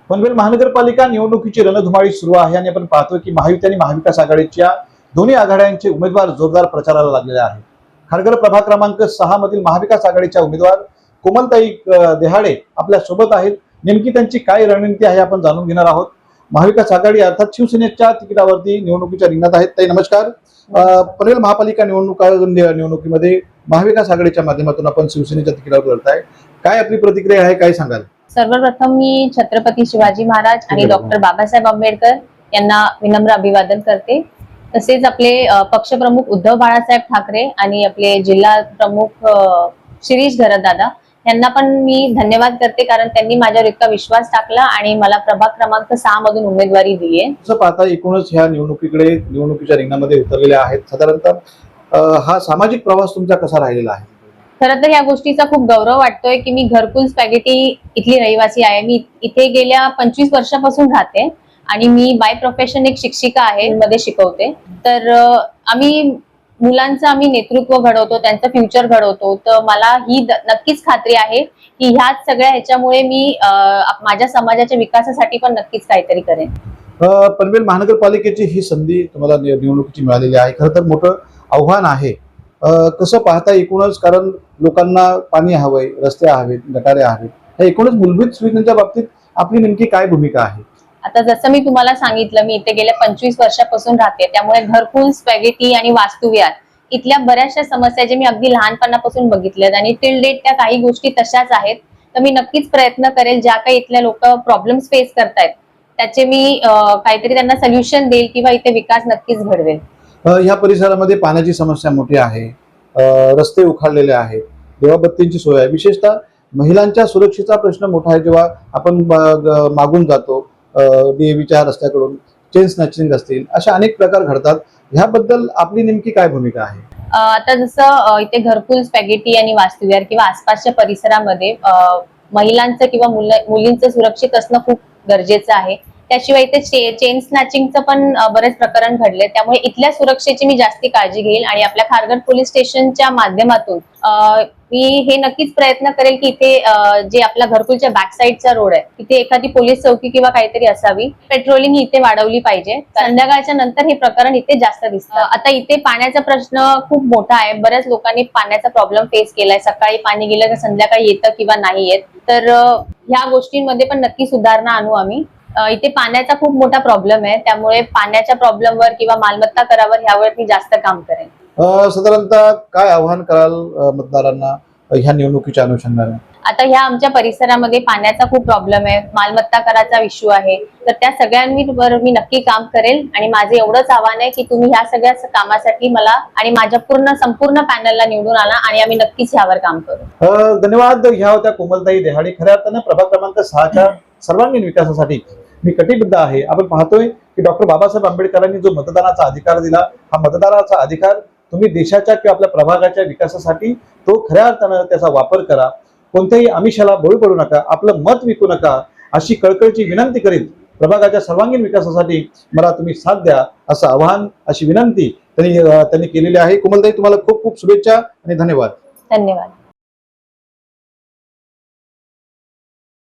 पनवेल महानगरपालिका निवडणुकीची रणधुमाळी सुरू आहे आणि आपण पाहतोय की महायुती आणि महाविकास आघाडीच्या दोन्ही आघाड्यांचे उमेदवार जोरदार प्रचाराला लागलेले आहेत। खारघर प्रभाग क्रमांक 6 मधील महाविकास आघाडीच्या उमेदवार कोमलताई देहाडे आपल्या सोबत आहेत। नेमकी त्यांची काय रणनीती आहे आपण जाणून घेणार आहोत। महाविकास आघाडी अर्थात शिवसेनेच्या तिकिटावरती निवडणुकीच्या रिंगणात आहेत। ताई नमस्कार। पनवेल महापालिका निवडणुकीमध्ये महाविकास आघाडीच्या माध्यमातून आपण शिवसेनेच्या तिकिटावर लढताय, काय आपली प्रतिक्रिया आहे, काय सांगाल? सर्वप्रथम मी छत्रपती शिवाजी महाराज आणि डॉक्टर बाबासाहेब आंबेडकर यांना विनम्र अभिवादन करते। तसेच आपले पक्षप्रमुख उद्धव बाळासाहेब ठाकरे आणि आपले जिल्हा प्रमुख शिरीष घरतदादा यांना पण मी धन्यवाद करते, कारण त्यांनी माझ्यावर इतका विश्वास टाकला आणि मला प्रभाग क्रमांक 6 मधून उमेदवारी दिली आहे। असं पाहता एकूणच ह्या निवडणुकीच्या रिंगणामध्ये उतरलेले आहेत। साधारणतः हा सामाजिक प्रवास तुमचा कसा राहिलेला आहे? खरं तर या गोष्टीचा खूप गौरव वाटतोय की मी घरकुल स्पॅगेटी इथली रहिवासी आहे। मी इथे गेल्या 25 वर्षापासून राहते आणि मी बाय प्रोफेशन एक शिक्षिका आहे, मध्ये शिकवते। तर आम्ही मुलांचं नेतृत्व घडवतो, त्यांचं फ्युचर घडवतो। तर मला ही नक्कीच खात्री आहे की ह्याच सगळ्या ह्याच्यामुळे मी माझ्या समाजाच्या विकासासाठी पण नक्कीच काहीतरी करेन। पनवेल महानगरपालिकेची ही संधी तुम्हाला निवडणुकीची मिळालेली आहे, खरं तर मोठं आव्हान आहे। कसं पाहता एकूणच, कारण लोकांना पाणी हवंय, रस्ते हवेत, गटारे हवेत, ह्या एकूणच मूलभूत सुविधांच्या बाबतीत आपली नेमकी काय भूमिका आहे? आता जसं मी तुम्हाला सांगितलं, मी इथे गेल्या 25 वर्षापासून राहते, त्यामुळे घरकुल स्पॅगेटी आणि वास्तुविहार इथल्या बऱ्याचशा समस्या जे मी अगदी लहानपणापासून बघितल्यात आणि टिल डेट त्या काही गोष्टी तशाच आहेत। तर मी नक्कीच प्रयत्न करेल, ज्या काही इथल्या लोक प्रॉब्लेम्स फेस करतायत त्याचे मी काहीतरी त्यांना सोल्युशन देईल किंवा इथे विकास नक्कीच घडवेल। ह्या परिसरामध्ये पाण्याची समस्या मोठी आहे, रस्ते उखाडलेले आहेत, देवाबत्तींची सोय आहे, विशेषतः महिलांच्या सुरक्षेचा प्रश्न मोठा आहे। जेव्हा आपण मागून जातो डीएव्हीच्या रस्त्याकडून चेन स्नॅचिंग असतील, अशा अनेक प्रकार घडतात, ह्याबद्दल आपली नेमकी काय भूमिका आहे? आता जसं इथे घरकुल स्पॅगेटी आणि वास्तुविहार किंवा आसपासच्या परिसरामध्ये महिलांचं किंवा मुलींचं सुरक्षित असणं खूप गरजेचं आहे। त्याशिवाय इथे चेन स्नॅचिंगचं पण बरेच प्रकरण घडले, त्यामुळे इथल्या सुरक्षेची मी जास्ती काळजी घेईल आणि आपल्या खारघर पोलीस स्टेशनच्या माध्यमातून मी हे नक्कीच प्रयत्न करेल की इथे जे आपला घरकुलच्या बॅक साईडचा रोड आहे तिथे एखादी पोलीस चौकी किंवा काहीतरी असावी। पेट्रोलिंग ही इथे वाढवली पाहिजे। संध्याकाळच्या नंतर हे प्रकरण इथे जास्त दिसतं। आता इथे पाण्याचा प्रश्न खूप मोठा आहे, बऱ्याच लोकांनी पाण्याचा प्रॉब्लेम फेस केलाय। सकाळी पाणी गेलं तर संध्याकाळी येतं किंवा नाही येत, तर ह्या गोष्टींमध्ये पण नक्की सुधारणा आणू आम्ही। इथे पाण्याचा खूप मोठा प्रॉब्लेम आहे, त्यामुळे पाण्याच्या प्रॉब्लेमवर किंवा मालमत्ता करावर ह्यावर मी जास्त काम करेन। साधारणतः काय आव्हान कराल मतदारांना ह्या निवडणुकीच्या अनुषंगाने? आता ह्या आमच्या परिसरामध्ये पाण्याचा खूप प्रॉब्लेम आहे, मालमत्ता कराचा इश्यू आहे, तर त्या सगळ्यांवर मी नक्की काम करेल आणि माझे एवढंच आव्हान आहे की तुम्ही ह्या सगळ्या कामासाठी मला आणि माझ्या संपूर्ण पॅनलला निवडून आणा आणि आम्ही नक्कीच ह्यावर काम करू। धन्यवाद। ह्या होत्या कोमलताई देहाडे। खऱ्या अर्थानं प्रभाग क्रमांक 6च्या सर्वांगीण विकासासाठी मी कटिबद्ध आहे। आपण पाहतोय की डॉक्टर बाबासाहेब आंबेडकरांनी जो मतदानाचा अधिकार दिला, हा मतदानाचा अधिकार तुम्ही देशाच्या किंवा आपल्या प्रभागाच्या विकासासाठी तो खऱ्या अर्थानं त्याचा वापर करा। कोणत्याही आमिषाला बळी पडू नका, आपलं मत विकू नका, अशी कळकळीची विनंती करीत प्रभागाच्या सर्वांगीण विकासासाठी मला तुम्ही साथ द्या, असं आवाहन, अशी विनंती त्यांनी केलेली आहे। कोमलताई, तुम्हाला खूप खूप शुभेच्छा आणि धन्यवाद। धन्यवाद।